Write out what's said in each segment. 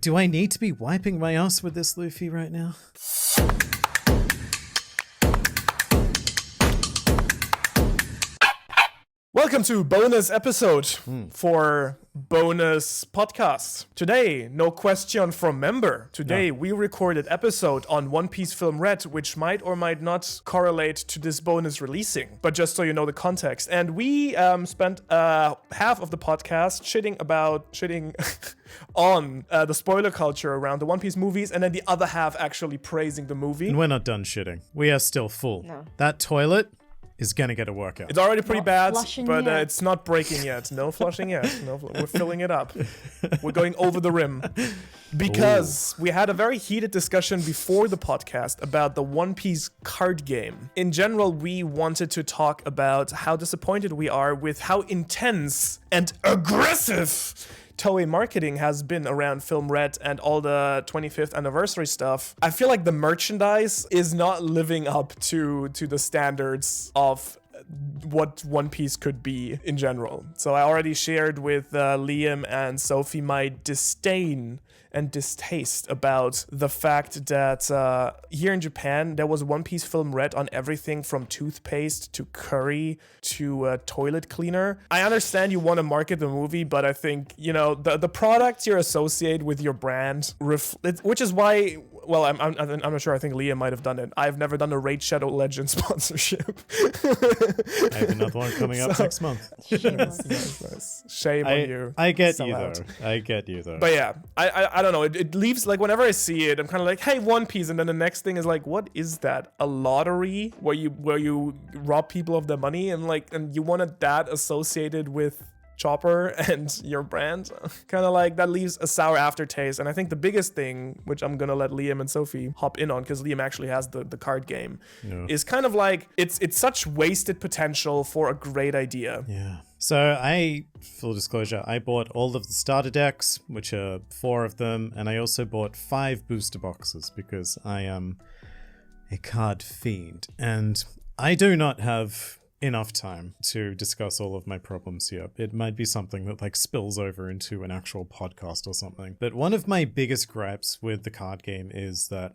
Do I need to be wiping my ass with this Luffy right now? Welcome to bonus episode for bonus podcast. Today, no question from member. Today, we recorded episode on One Piece Film Red, which might or might not correlate to this bonus releasing. But just so you know the context. And we spent half of the podcast shitting on the spoiler culture around the One Piece movies, and then the other half actually praising the movie. And we're not done shitting. We are still full. No. That toilet is gonna get a workout. It's already pretty bad, but yet. it's not breaking yet. No flushing yet. We're filling it up. We're going over the rim. Because we had a very heated discussion before the podcast about the One Piece card game. In general, we wanted to talk about how disappointed we are with how intense and aggressive Toei marketing has been around Film Red and all the 25th anniversary stuff. I feel like the merchandise is not living up to the standards of what One Piece could be in general. So I already shared with Liam and Sophie my disdain and distaste about the fact that here in Japan, there was One Piece Film Red on everything from toothpaste to curry to toilet cleaner. I understand you want to market the movie, but I think, you know, the products you associate with your brand, which is why, well, I'm not sure. I think Liam might have done it. I've never done a Raid Shadow Legends sponsorship. I have another one coming up next month. Nice. Shame on you. I get Sell you out. though. I get you though. But yeah, I don't know. It leaves, like, whenever I see it, I'm kind of like, hey, One Piece, and then the next thing is like, what is that? A lottery where you rob people of their money, and you wanted that associated with Chopper and your brand? Kind of like that leaves a sour aftertaste. And I think the biggest thing, which I'm gonna let Liam and Sophie hop in on, because Liam actually has the card game, is kind of like it's such wasted potential for a great idea. Yeah. So full disclosure, I bought all of the starter decks, which are 4 of them, and I also bought 5 booster boxes because I am a card fiend, and I do not have enough time to discuss all of my problems here. It might be something that like spills over into an actual podcast or something. But one of my biggest gripes with the card game is that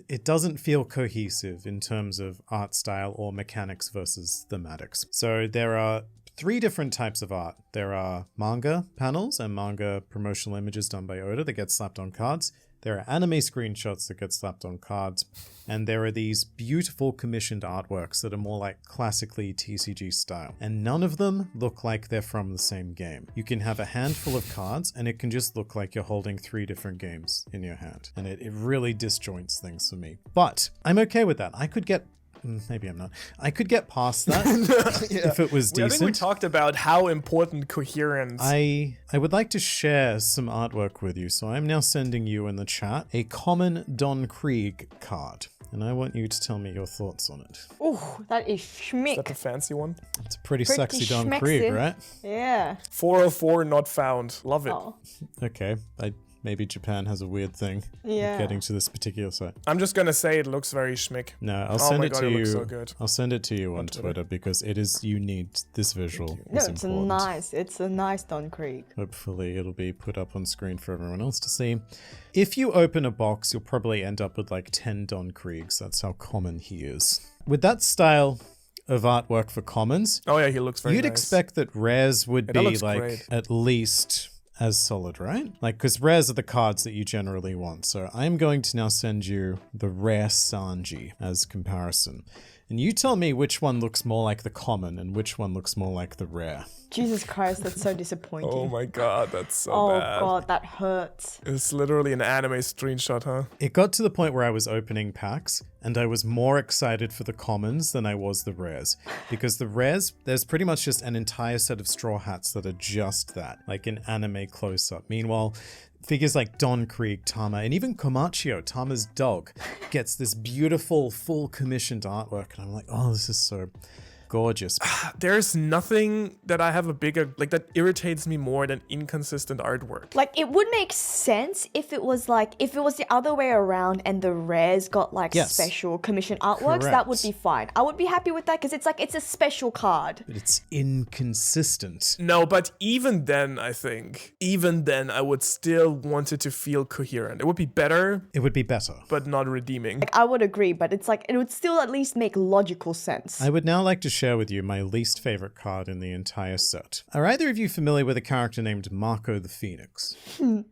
it doesn't feel cohesive in terms of art style or mechanics versus thematics. So there are 3 different types of art. There are manga panels and manga promotional images done by Oda that get slapped on cards. There are anime screenshots that get slapped on cards. And there are these beautiful commissioned artworks that are more like classically TCG style. And none of them look like they're from the same game. You can have a handful of cards and it can just look like you're holding 3 different games in your hand. And it really disjoints things for me. But I'm okay with that. I could get Maybe I'm not. I could get past that if it was decent. I think we talked about how important coherence. I would like to share some artwork with you, so I'm now sending you in the chat a common Don Krieg card, and I want you to tell me your thoughts on it. Oh, that is schmick. Is that the fancy one? It's a pretty sexy Don Krieg, right? Yeah. 404 not found. Love it. Oh. Okay, maybe Japan has a weird thing with getting to this particular site. I'm just gonna say it looks very schmick. No, I'll send it to you. Looks so good. I'll send it to you on Twitter because it is. You need this visual. No, It's important. It's a nice Don Krieg. Hopefully it'll be put up on screen for everyone else to see. If you open a box, you'll probably end up with like 10 Don Kriegs. That's how common he is. With that style of artwork for commons, oh yeah, he looks very you'd nice. expect that rares would that be looks like great. at least as solid, right? Like, because rares are the cards that you generally want. So I'm going to now send you the rare Sanji as comparison. And you tell me which one looks more like the common and which one looks more like the rare. Jesus Christ, that's so disappointing. Oh my god, that's so bad. Oh god, that hurts. It's literally an anime screenshot, huh? It got to the point where I was opening packs and I was more excited for the commons than I was the rares. Because the rares, there's pretty much just an entire set of straw hats that are just that, like an anime close-up. Meanwhile, figures like Don Krieg, Tama, and even Komachio, Tama's dog, gets this beautiful, full commissioned artwork. And I'm like, oh, this is so gorgeous. There's nothing that I have a bigger, like, that irritates me more than inconsistent artwork. Like, it would make sense if it was the other way around and the rares got like Yes. special commission artworks, that would Correct. be fine. I would be happy with that because it's a special card. But it's inconsistent. No, but even then, I would still want it to feel coherent. It would be better, It would be better. but not redeeming. Like, I would agree, but it's like, it would still at least make logical sense. I would now like to share with you my least favorite card in the entire set. Are either of you familiar with a character named Marco the Phoenix?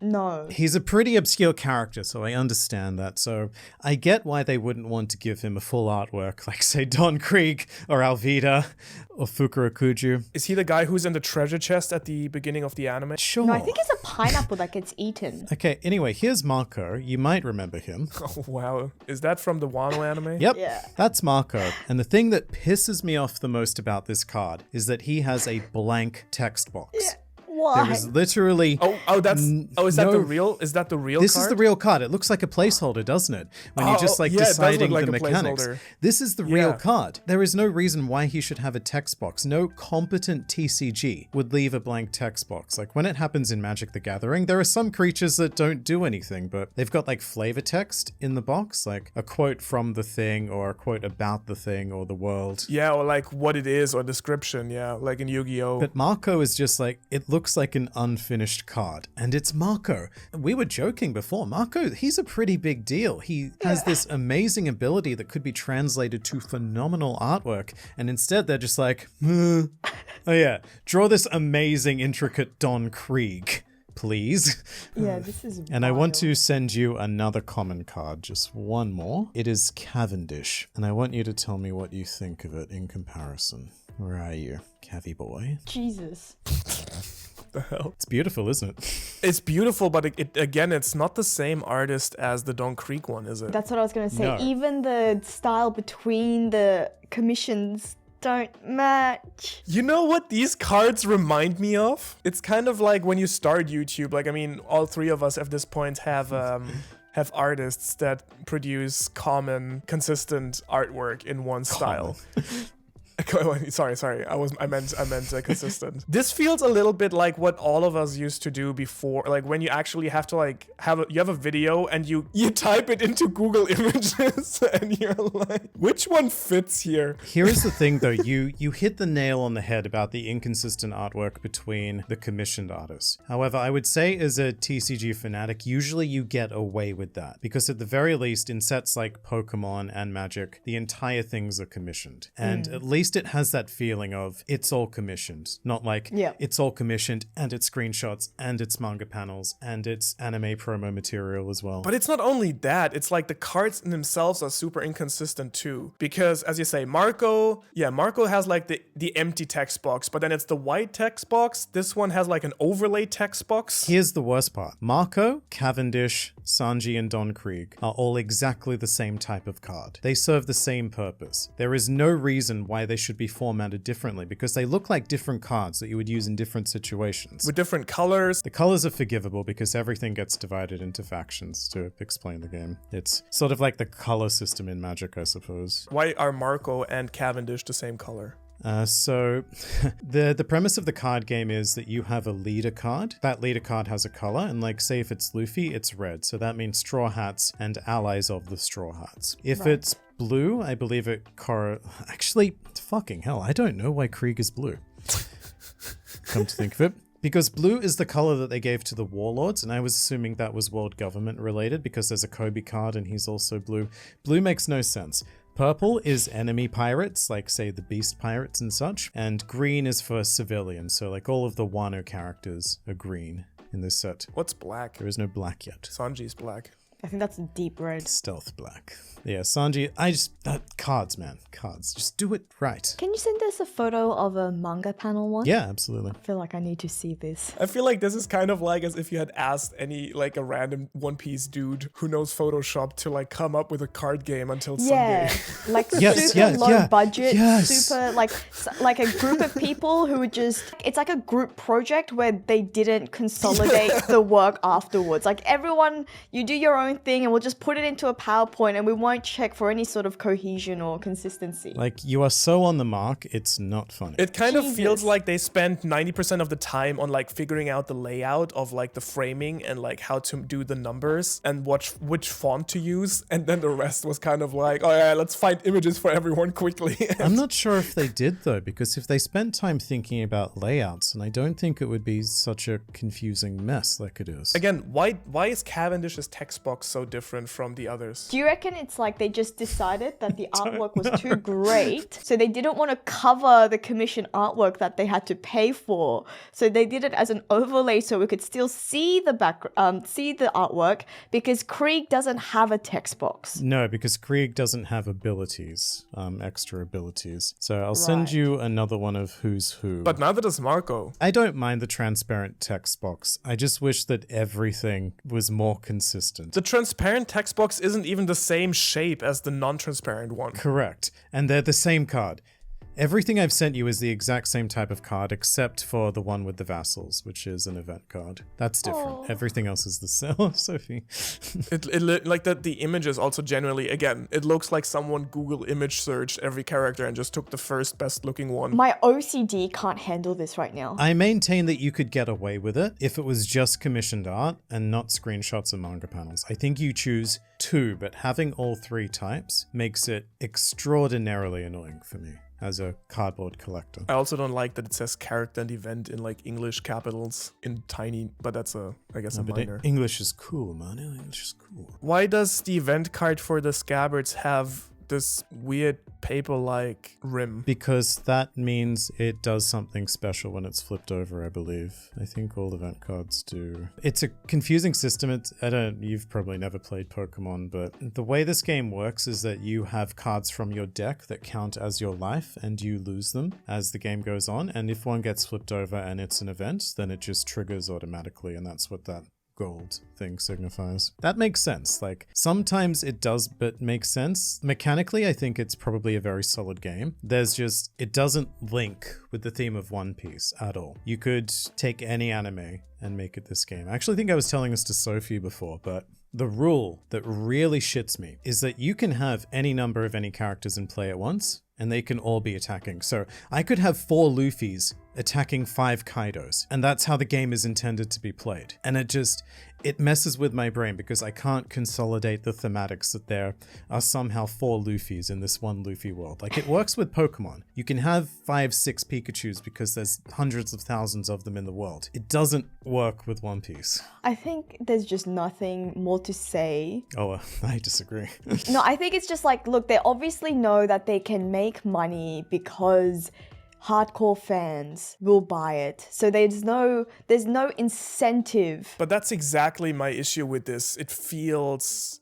No. He's a pretty obscure character, so I understand that. So I get why they wouldn't want to give him a full artwork like, say, Don Krieg or Alvida or Fukurakuju. Is he the guy who's in the treasure chest at the beginning of the anime? Sure. No, I think it's a pineapple that gets eaten. Okay, anyway, here's Marco. You might remember him. Oh, wow. Is that from the Wano anime? Yep, Yeah. that's Marco. And the thing that pisses me off the most about this card is that he has a blank text box. Why? There is literally Is that no- the real? Is that the real This card? is the real card. It looks like a placeholder, doesn't it? When you're just like yeah, it does look deciding like the a mechanics. placeholder. This is the real Yeah. card. There is no reason why he should have a text box. No competent TCG would leave a blank text box. Like when it happens in Magic the Gathering, there are some creatures that don't do anything, but they've got like flavor text in the box, like a quote from the thing or a quote about the thing or the world. Yeah, or like what it is or description. Yeah, like in Yu-Gi-Oh. But Marco is just like, it looks like an unfinished card. And it's Marco. We were joking before. Marco, he's a pretty big deal. He has this amazing ability that could be translated to phenomenal artwork. And instead, they're just like, oh yeah, draw this amazing, intricate Don Krieg, please. Yeah, this is And I want wild. to send you another common card, just one more. It is Cavendish. And I want you to tell me what you think of it in comparison. Where are you, Cavi boy? Jesus. the hell? It's beautiful, isn't it? It's beautiful, but it's not the same artist as the Don Krieg one, is it? That's what I was gonna say. No. Even the style between the commissions don't match. You know what these cards remind me of? It's kind of like when you start YouTube. Like, I mean, all three of us at this point have artists that produce common, consistent artwork in one style. Sorry. I meant consistent. This feels a little bit like what all of us used to do before, like when you actually have to like you have a video and you type it into Google Images and you're like, which one fits here? Here is the thing, though. You hit the nail on the head about the inconsistent artwork between the commissioned artists. However, I would say as a TCG fanatic, usually you get away with that because at the very least, in sets like Pokemon and Magic, the entire things are commissioned, and at least it has that feeling of it's all commissioned, not like it's all commissioned and it's screenshots and it's manga panels and it's anime promo material as well. But it's not only that, it's like the cards in themselves are super inconsistent too. Because as you say, Marco has like the empty text box, but then it's the white text box. This one has like an overlay text box. Here's the worst part. Marco, Cavendish, Sanji, and Don Krieg are all exactly the same type of card. They serve the same purpose. There is no reason why they should be formatted differently because they look like different cards that you would use in different situations. With different colors. The colors are forgivable because everything gets divided into factions to explain the game. It's sort of like the color system in Magic, I suppose. Why are Marco and Cavendish the same color? So the premise of the card game is that you have a leader card. That leader card has a color, and like say if it's Luffy, it's red. So that means Straw Hats and allies of the Straw Hats. If it's blue, I believe it actually, fucking hell, I don't know why Krieg is blue. Come to think of it. Because blue is the color that they gave to the warlords, and I was assuming that was world government related because there's a Kobe card and he's also blue. Blue makes no sense. Purple is enemy pirates, like say the beast pirates and such, and green is for civilians, so like all of the Wano characters are green in this set. What's black? There is no black yet. Sanji's black. I think that's deep red. Stealth black. Yeah, Sanji, cards, man. Cards. Just do it right. Can you send us a photo of a manga panel one? Yeah, absolutely. I feel like I need to see this. I feel like this is kind of like as if you had asked any like a random One Piece dude who knows Photoshop to like come up with a card game until Yeah, Sunday. like Yes, super low budget, yes. super like a group of people who would it's like a group project where they didn't consolidate the work afterwards. Like everyone, you do your own own thing and we'll just put it into a PowerPoint and we won't check for any sort of cohesion or consistency. Like, you are so on the mark, it's not funny. It kind of Jesus. feels like they spent 90% of the time on like figuring out the layout of like the framing and like how to do the numbers and which font to use, and then the rest was kind of like, oh yeah, let's find images for everyone quickly. I'm not sure if they did, though, because if they spent time thinking about layouts, and I don't think it would be such a confusing mess like it is. Again, why is Cavendish's text box so different from the others? Do you reckon it's like they just decided that the artwork was too great, so they didn't want to cover the commission artwork that they had to pay for, so they did it as an overlay so we could still see the see the artwork, because Krieg doesn't have a text box. No, because Krieg doesn't have abilities, extra abilities. So I'll send you another one of who's who. But neither does Marco. I don't mind the transparent text box. I just wish that everything was more consistent. The transparent text box isn't even the same shape as the non-transparent one. Correct. And they're the same card. Everything I've sent you is the exact same type of card, except for the one with the vassals, which is an event card. That's different. Everything else is the same. Oh, Sophie. Like that, the images also generally, again, it looks like someone Google image searched every character and just took the first best looking one. My OCD can't handle this right now. I maintain that you could get away with it if it was just commissioned art and not screenshots and manga panels. I think you choose two, but having all three types makes it extraordinarily annoying for me as a cardboard collector. I also don't like that it says character and event in like English capitals in tiny, but that's I guess a minor. English is cool, man. English is cool. Why does the event card for the scabbards have this weird paper-like rim? Because that means it does something special when it's flipped over, I believe. I think all event cards do. It's a confusing system. You've probably never played Pokemon, but the way this game works is that you have cards from your deck that count as your life, and you lose them as the game goes on. And if one gets flipped over and it's an event, then it just triggers automatically, and that's what that gold thing signifies. That makes sense. Like, sometimes it does, but makes sense. Mechanically, I think it's probably a very solid game. It doesn't link with the theme of One Piece at all. You could take any anime and make it this game. I actually think I was telling this to Sophie before, but the rule that really shits me is that you can have any number of any characters in play at once, and they can all be attacking. So I could have 4 Luffys attacking 5 Kaidos, and that's how the game is intended to be played. And it messes with my brain because I can't consolidate the thematics that there are somehow 4 Luffys in this one Luffy world. Like, it works with Pokemon. You can have 5, 6 Pikachus because there's hundreds of thousands of them in the world. It doesn't work with One Piece. I think there's just nothing more to say. Oh, I disagree. No, I think it's just like, look, they obviously know that they can make money because hardcore fans will buy it. So there's no incentive. But that's exactly my issue with this. It feels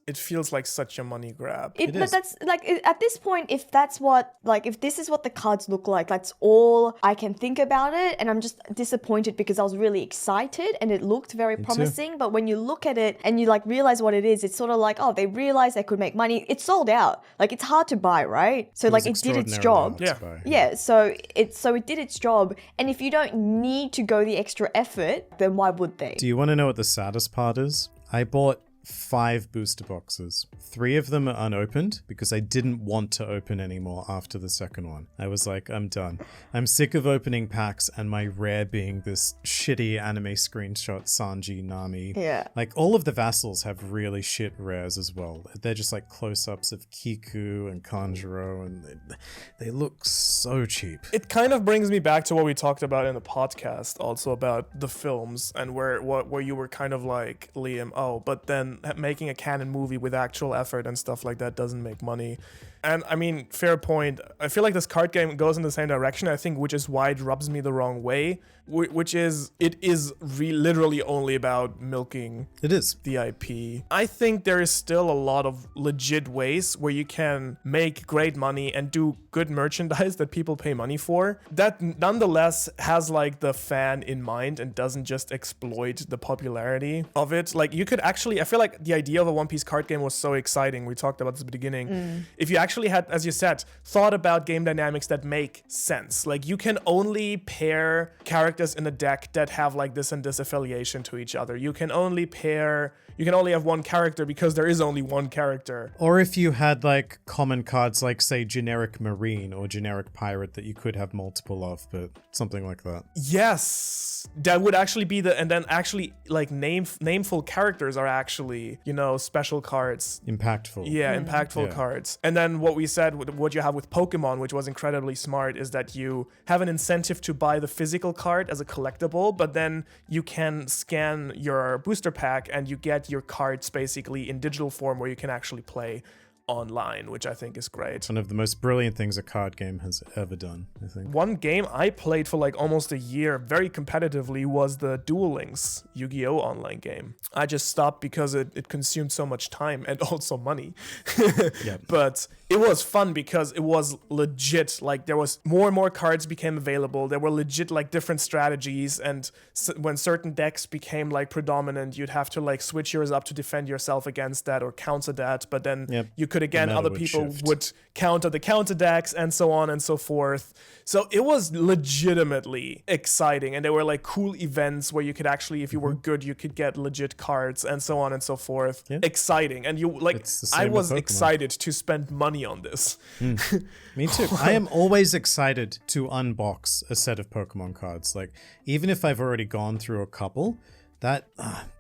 like such a money grab. But that's like, at this point, if this is what the cards look like, that's all I can think about it. And I'm just disappointed because I was really excited and it looked very promising. But when you look at it and you like realize what it is, it's sort of like, oh, they realized they could make money. It's sold out. Like, it's hard to buy, right? So like, it did its job. Yeah. So it did its job. And if you don't need to go the extra effort, then why would they? Do you want to know what the saddest part is? I bought 5 booster boxes. 3 of them are unopened because I didn't want to open anymore after the second one. I was like, I'm done. I'm sick of opening packs and my rare being this shitty anime screenshot Sanji, Nami. Yeah. Like, all of the vassals have really shit rares as well. They're just like close-ups of Kiku and Kanjuro, and they look so cheap. It kind of brings me back to what we talked about in the podcast, also about the films, and where you were kind of like, Liam, but then making a canon movie with actual effort and stuff like that doesn't make money. And I mean, fair point. I feel like this card game goes in the same direction, I think, which is why it rubs me the wrong way, which is it is literally only about milking the IP. I think there is still a lot of legit ways where you can make great money and do good merchandise that people pay money for, that nonetheless has like the fan in mind and doesn't just exploit the popularity of it. Like, you could actually, I feel feel like the idea of a One Piece card game was so exciting. We talked about this at the beginning. If you actually had, as you said, thought about game dynamics that make sense. Like you can only pair characters in a deck that have like this and this affiliation to each other. You can only have one character because there is only one character. Or if you had like common cards like say generic marine or generic pirate that you could have multiple of, but something like that. Yes, that would actually be and then actually like nameful characters are actually, special cards. Impactful. Yeah, impactful cards. And then what we said, what you have with Pokemon, which was incredibly smart, is that you have an incentive to buy the physical card as a collectible, but then you can scan your booster pack and you get your cards basically in digital form where you can actually play online, which I think is great. One of the most brilliant things a card game has ever done, I think. One game I played for like almost a year very competitively was the Duel Links Yu-Gi-Oh! Online game. I just stopped because it consumed so much time and also money. Yep. But it was fun because it was legit. Like there was more and more cards became available. There were legit like different strategies, and when certain decks became like predominant, you'd have to like switch yours up to defend yourself against that or counter that. But then you could again, other people would counter the counter decks and so on and so forth. So it was legitimately exciting, and there were like cool events where you could actually, if you were good, you could get legit cards and so on and so forth. Yeah. Exciting, and you like, I was excited to spend money on this. Me too. I am always excited to unbox a set of Pokemon cards. Like even if I've already gone through a couple, the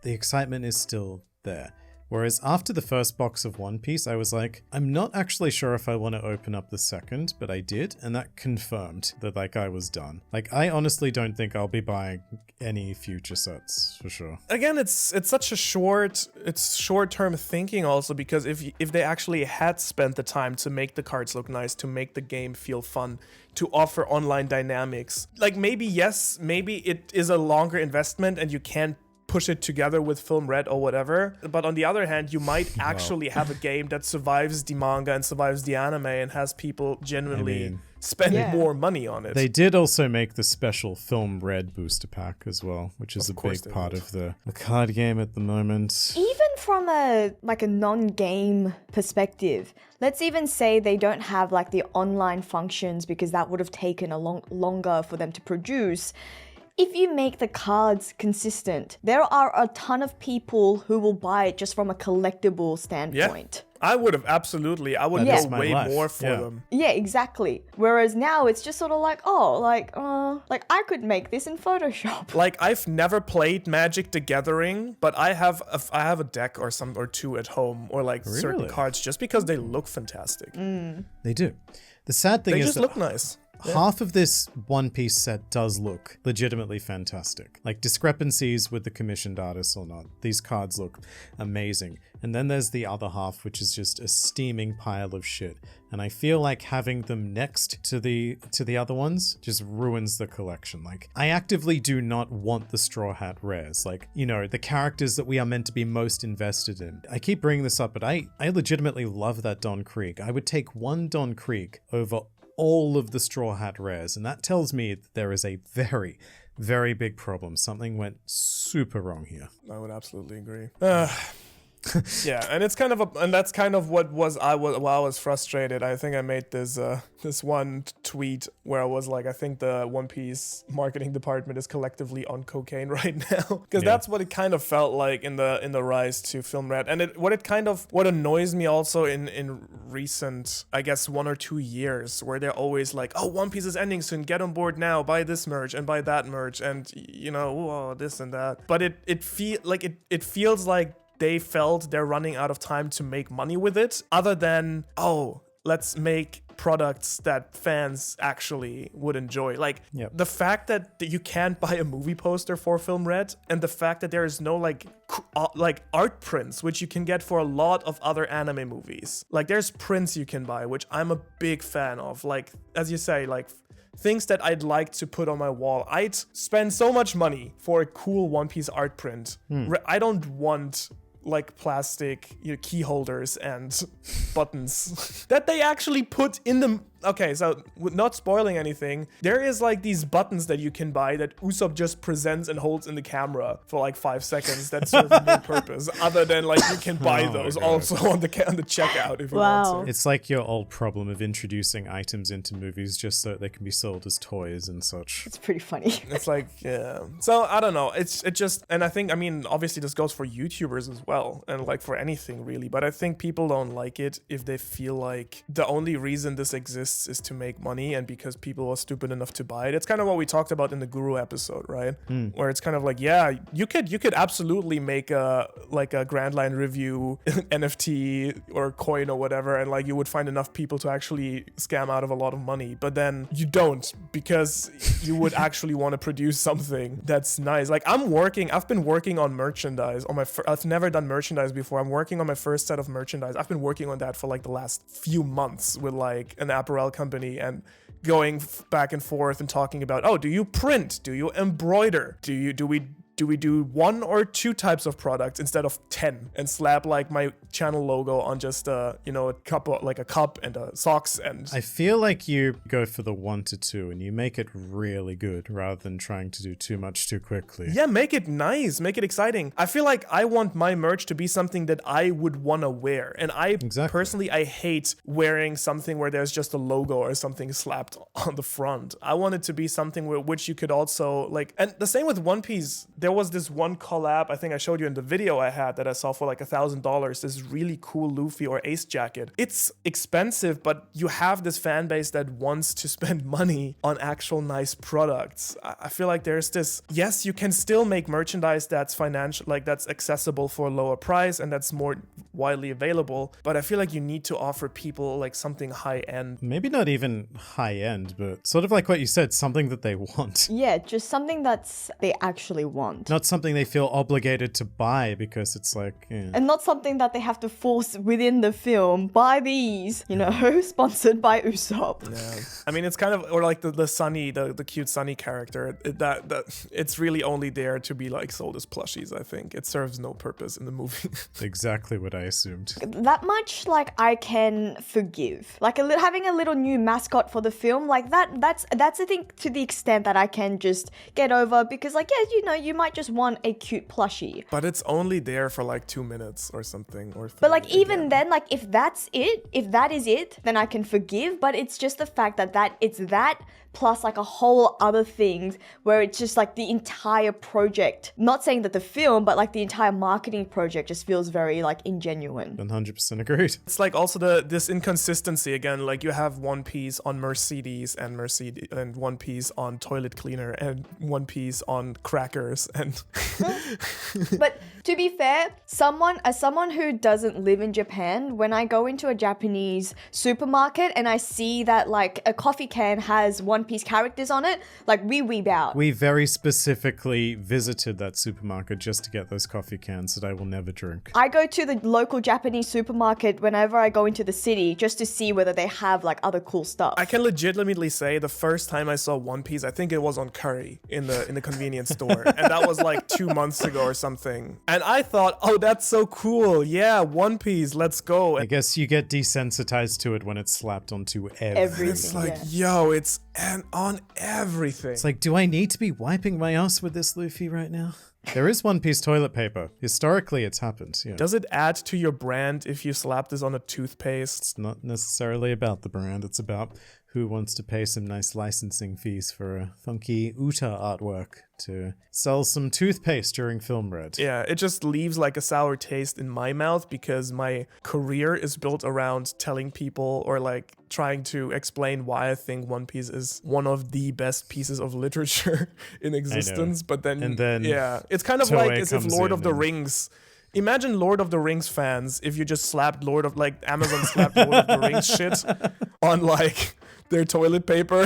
excitement is still there. Whereas after the first box of One Piece, I was like, I'm not actually sure if I want to open up the second, but I did, and that confirmed that like I was done. Like I honestly don't think I'll be buying any future sets for sure. Again, it's such a short-term thinking also, because if they actually had spent the time to make the cards look nice, to make the game feel fun, to offer online dynamics, like maybe it is a longer investment and you can't push it together with Film Red or whatever. But on the other hand, you might actually have a game that survives the manga and survives the anime and has people genuinely spending more money on it. They did also make the special Film Red booster pack as well, which is a big part of the card game at the moment. Even from a non-game perspective, let's even say they don't have like the online functions because that would have taken a longer for them to produce. If you make the cards consistent, there are a ton of people who will buy it just from a collectible standpoint. I would have absolutely. I would go way more for them. Yeah, exactly. Whereas now it's just sort of like, I could make this in Photoshop. Like I've never played Magic the Gathering, but I have a deck or two at home, or like certain cards just because they look fantastic. They do. The sad thing is they just look nice. Half of this One Piece set does look legitimately fantastic. Like discrepancies with the commissioned artists or not. These cards look amazing. And then there's the other half, which is just a steaming pile of shit. And I feel like having them next to the other ones just ruins the collection. Like, I actively do not want the Straw Hat rares. Like, the characters that we are meant to be most invested in. I keep bringing this up, but I legitimately love that Don Krieg. I would take one Don Krieg over all of the Straw Hat rares, and that tells me that there is a very, very big problem. Something went super wrong here. I would absolutely agree. Yeah, and it's kind of and that's kind of what while I was frustrated. I think I made this one tweet where I was like, I think the One Piece marketing department is collectively on cocaine right now, because that's what it kind of felt like in the rise to Film Red. And what annoys me also in recent, I guess, 1 or 2 years, where they're always like, oh, One Piece is ending soon, get on board now, buy this merch and buy that merch, and this and that. But it feels like they felt they're running out of time to make money with it, other than, let's make products that fans actually would enjoy. Like, the fact that you can't buy a movie poster for Film Red, and the fact that there is no like art prints, which you can get for a lot of other anime movies. Like, there's prints you can buy, which I'm a big fan of. Like, as you say, like, things that I'd like to put on my wall. I'd spend so much money for a cool One Piece art print. I don't want like plastic key holders and buttons that they actually put in the okay, so not spoiling anything, there is like these buttons that you can buy that Usopp just presents and holds in the camera for like 5 seconds that serve no purpose other than like you can buy those also on the checkout if you want to. It's like your old problem of introducing items into movies just so they can be sold as toys and such. It's pretty funny. It's like, yeah. So I don't know. It just, and I think, I mean, obviously this goes for YouTubers as well, and like for anything really. But I think people don't like it if they feel like the only reason this exists is to make money, and because people are stupid enough to buy it. It's kind of what we talked about in the Guru episode, right? Where it's kind of like, yeah, you could absolutely make a Grand Line review NFT or coin or whatever, and like you would find enough people to actually scam out of a lot of money. But then you don't, because you would actually want to produce something that's nice. Like I've been working on merchandise on I've never done merchandise before. I'm working on my first set of merchandise. I've been working on that for like the last few months with like an apparel company, and going back and forth and talking about, oh, do you print? Do you embroider? Do we do 1 or 2 types of products instead of 10 and slap like my channel logo on just a cup, like a cup and socks? And I feel like you go for the 1 to 2 and you make it really good rather than trying to do too much too quickly. Yeah, make it nice, make it exciting. I feel like I want my merch to be something that I would want to wear. And personally, I hate wearing something where there's just a logo or something slapped on the front. I want it to be something which you could also like, and the same with One Piece. There was this one collab, I think I showed you in the video I had, that I saw for like $1,000, this really cool Luffy or Ace jacket. It's expensive, but you have this fan base that wants to spend money on actual nice products. I feel like there's this, yes, you can still make merchandise that's financial, like that's accessible for a lower price and that's more widely available, but I feel like you need to offer people like something high end. Maybe not even high end, but sort of like what you said, something that they want. Yeah, just something that's they actually want. Not something they feel obligated to buy because it's like, yeah. And not something that they have to force within the film. Buy these, sponsored by Usopp. Yeah. I mean, it's kind of, or like the Sunny, the cute Sunny character, that it's really only there to be like sold as plushies, I think. It serves no purpose in the movie. Exactly what I assumed. That much, like, I can forgive. Like, having a little new mascot for the film, like, that's I think, to the extent that I can just get over, because, like, yeah, you might just want a cute plushie. But it's only there for like 2 minutes or something. But like even then, like if that is it, then I can forgive. But it's just the fact that it's that plus like a whole other things where it's just like the entire project, not saying that the film, but like the entire marketing project just feels very like ingenuine. 100% agreed. It's like also this inconsistency again, like you have One Piece on Mercedes and One Piece on toilet cleaner and One Piece on crackers and But to be fair, as someone who doesn't live in Japan, when I go into a Japanese supermarket and I see that like a coffee can has One Piece characters on it, like we weeb out. We very specifically visited that supermarket just to get those coffee cans that I will never drink. I go to the local Japanese supermarket whenever I go into the city just to see whether they have like other cool stuff. I can legitimately say the first time I saw One Piece, I think it was on Curry in the convenience store, and that was like 2 months ago or something. And I thought, oh, that's so cool. Yeah, One Piece, let's go. I guess you get desensitized to it when it's slapped onto everything. It's like, yo, it's on everything. It's like, do I need to be wiping my ass with this Luffy right now? There is One Piece toilet paper. Historically, it's happened. Yeah. Does it add to your brand if you slap this on a toothpaste? It's not necessarily about the brand. It's about who wants to pay some nice licensing fees for a funky Uta artwork to sell some toothpaste during film red. Yeah, it just leaves like a sour taste in my mouth because my career is built around telling people or like trying to explain why I think One Piece is one of the best pieces of literature in existence. But then yeah, it's kind of like as if Lord of the Rings. Imagine Lord of the Rings fans if you just slapped Amazon slapped Lord of the Rings shit on like their toilet paper.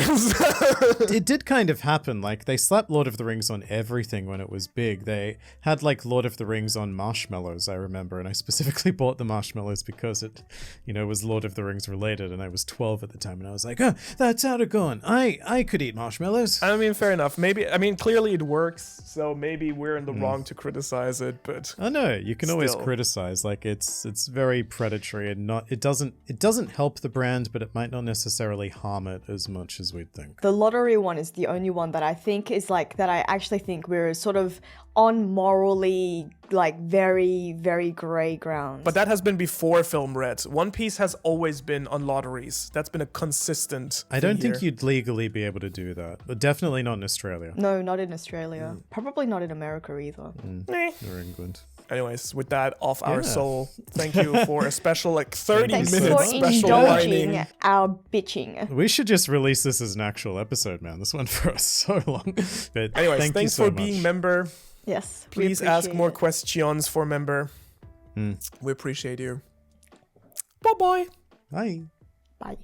It did kind of happen. Like, they slapped Lord of the Rings on everything when it was big. They had, like, Lord of the Rings on marshmallows, I remember, and I specifically bought the marshmallows because it, was Lord of the Rings related, and I was 12 at the time, and I was like, oh, that's Aragorn. I could eat marshmallows. I mean, fair enough. Maybe, clearly it works, so maybe we're in the wrong to criticize it, but... Oh, no, you can always Still. criticize. Like, it's very predatory, and it doesn't help the brand, but it might not necessarily harm it as much as we'd think. The lottery one is the only one that I think is like, that I actually think we're sort of on morally, like, very, very grey ground. But that has been before Film Red. One Piece has always been on lotteries. That's been a consistent I don't thing think here. you'd legally be able to do that, but definitely not in Australia No, not in Australia. Probably not in America either. or England. Anyways, with that off our Yeah. soul, thank you for a special, 30 Thanks minutes for special indulging lining. our bitching. We should just release this as an actual episode, man. This went for us so long. But Anyways, thank you thanks so for much. being member. Yes. we Please ask appreciate more it. questions for member. We appreciate you. Bye-bye. Bye. Bye.